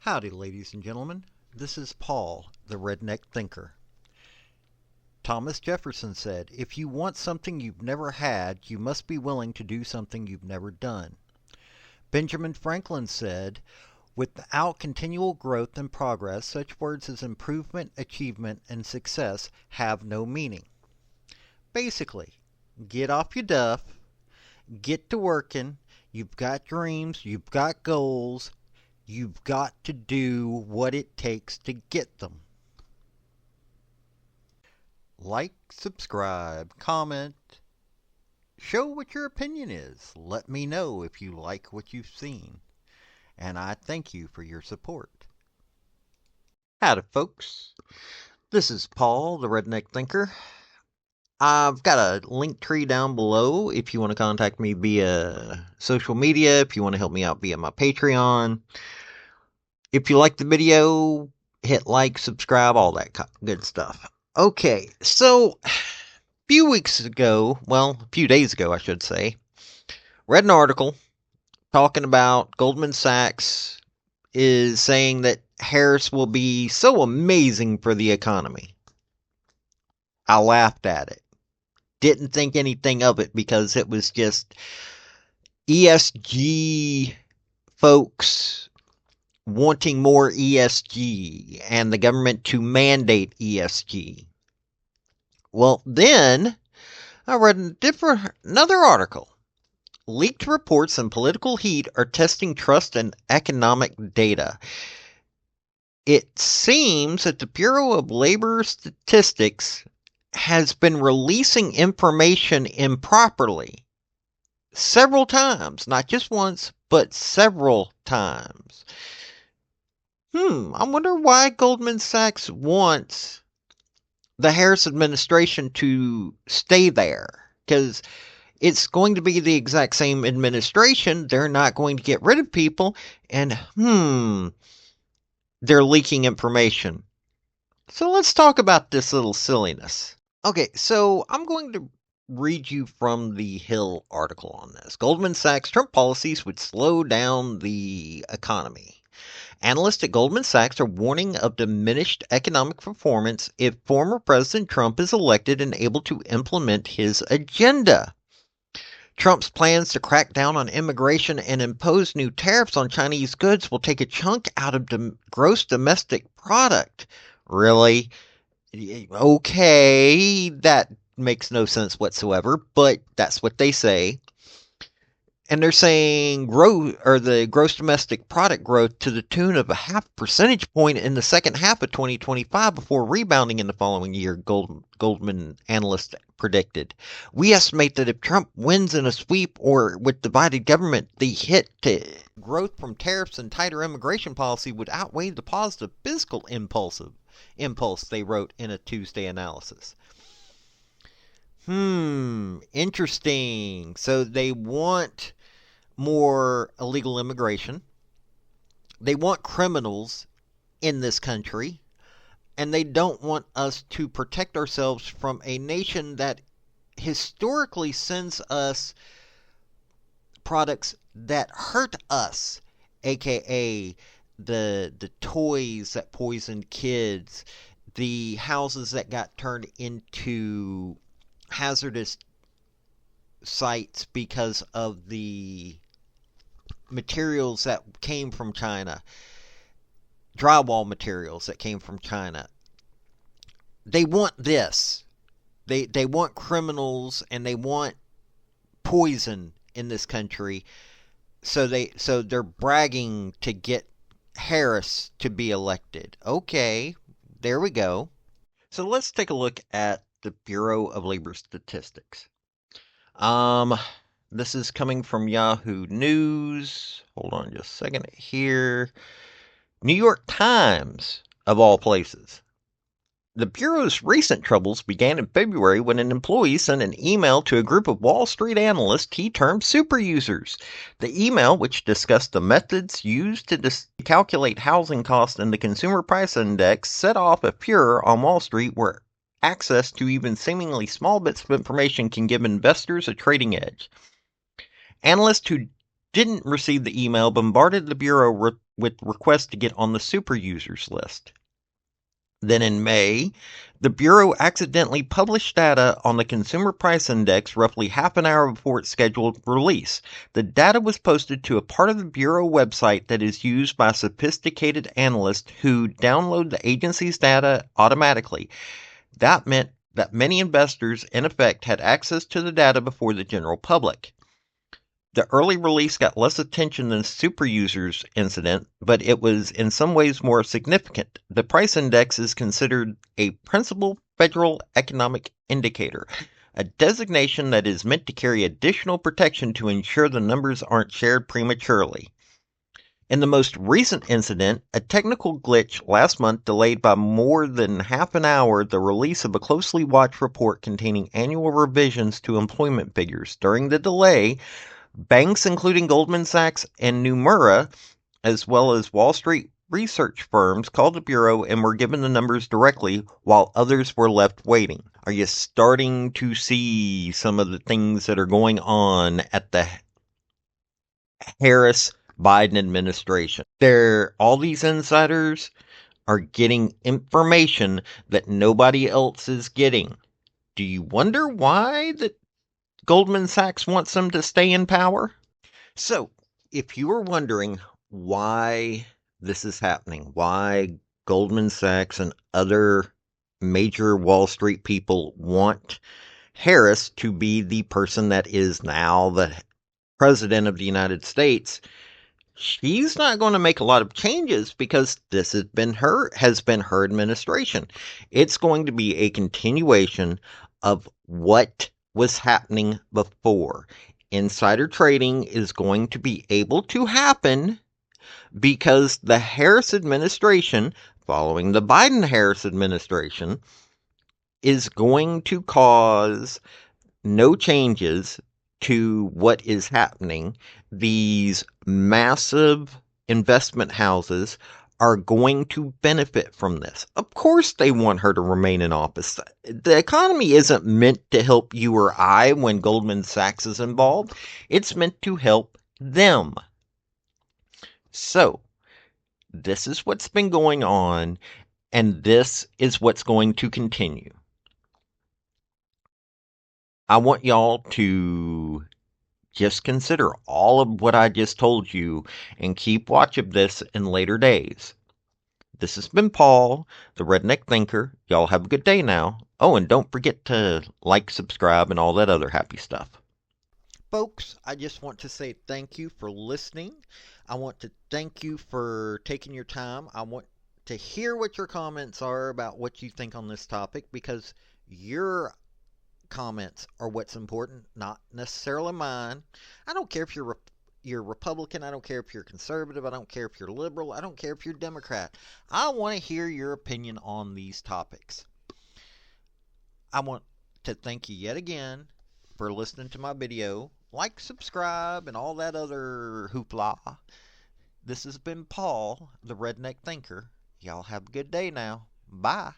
Howdy, ladies and gentlemen. This is Paul, the Redneck Thinker. Thomas Jefferson said, "If you want something you've never had, you must be willing to do something you've never done." Benjamin Franklin said, "Without continual growth and progress, such words as improvement, achievement, and success have no meaning." Basically, get off your duff, get to working, you've got dreams, you've got goals, you've got to do what it takes to get them. Like, subscribe, comment, show what your opinion is. Let me know if you like what you've seen. And I thank you for your support. Howdy, folks. This is Paul, the Redneck Thinker. I've got a link tree down below if you want to contact me via social media, if you want to help me out via my Patreon. If you like the video, hit like, subscribe, all that good stuff. Okay, so a few days ago, I should say, read an article talking about Goldman Sachs is saying that Harris will be so amazing for the economy. I laughed at it. Didn't think anything of it because it was just ESG folks wanting more ESG and the government to mandate ESG. Well, then I read another article. Leaked reports and political heat are testing trust in economic data. It seems that the Bureau of Labor Statistics has been releasing information improperly several times, not just once, but several times. I wonder why Goldman Sachs wants the Harris administration to stay there. Because it's going to be the exact same administration. They're not going to get rid of people. And, they're leaking information. So let's talk about this little silliness. Okay, so I'm going to read you from the Hill article on this. Goldman Sachs Trump policies would slow down the economy. Analysts at Goldman Sachs are warning of diminished economic performance if former President Trump is elected and able to implement his agenda. Trump's plans to crack down on immigration and impose new tariffs on Chinese goods will take a chunk out of gross domestic product. Really? Okay, that makes no sense whatsoever, but that's what they say. And they're saying the gross domestic product growth to the tune of a 0.5 percentage point in the second half of 2025 before rebounding in the following year, Goldman analysts predicted. We estimate that if Trump wins in a sweep or with divided government, the hit to growth from tariffs and tighter immigration policy would outweigh the positive fiscal impulse, they wrote in a Tuesday analysis. Interesting. So they want more illegal immigration. They want criminals in this country. And they don't want us to protect ourselves from a nation that historically sends us products that hurt us, aka the toys that poison kids, the houses that got turned into hazardous sites because of the materials that came from China, drywall materials that came from China. They want this. They want criminals and they want poison in this country. So they're bragging to get Harris to be elected. Okay, there we go. So let's take a look at the Bureau of Labor Statistics. This is coming from Yahoo News. Hold on just a second here. New York Times, of all places. The Bureau's recent troubles began in February when an employee sent an email to a group of Wall Street analysts he termed super users. The email, which discussed the methods used to calculate housing costs in the Consumer Price Index, set off a furor on Wall Street where access to even seemingly small bits of information can give investors a trading edge. Analysts who didn't receive the email bombarded the Bureau with requests to get on the super users list. Then in May, the Bureau accidentally published data on the Consumer Price Index roughly half an hour before its scheduled release. The data was posted to a part of the Bureau website that is used by sophisticated analysts who download the agency's data automatically. That meant that many investors, in effect, had access to the data before the general public. The early release got less attention than Super Users incident, but it was in some ways more significant. The price index is considered a principal federal economic indicator, a designation that is meant to carry additional protection to ensure the numbers aren't shared prematurely. In the most recent incident, a technical glitch last month delayed by more than half an hour the release of a closely watched report containing annual revisions to employment figures. During the delay, banks including Goldman Sachs and Nomura, as well as Wall Street research firms, called the Bureau and were given the numbers directly, while others were left waiting. Are you starting to see some of the things that are going on at the Harris Biden administration? All these insiders are getting information that nobody else is getting. Do you wonder why that Goldman Sachs wants them to stay in power? So, if you are wondering why this is happening, why Goldman Sachs and other major Wall Street people want Harris to be the person that is now the president of the United States, she's not going to make a lot of changes because this has been her administration. It's going to be a continuation of what was happening before. Insider trading is going to be able to happen because the Harris administration, following the Biden Harris administration, is going to cause no changes to what is happening. These massive investment houses are going to benefit from this. Of course, they want her to remain in office. The economy isn't meant to help you or I when Goldman Sachs is involved, it's meant to help them. So, this is what's been going on, and this is what's going to continue. I want y'all to just consider all of what I just told you and keep watch of this in later days. This has been Paul, the Redneck Thinker. Y'all have a good day now. Oh, and don't forget to like, subscribe, and all that other happy stuff. Folks, I just want to say thank you for listening. I want to thank you for taking your time. I want to hear what your comments are about what you think on this topic because your comments are what's important, not necessarily mine. I don't care if you're Republican, I don't care if you're conservative, I don't care if you're liberal, I don't care if you're Democrat. I want to hear your opinion on these topics. I want to thank you yet again for listening to my video. Like, subscribe, and all that other hoopla. This has been Paul, the Redneck Thinker. Y'all have a good day now. Bye.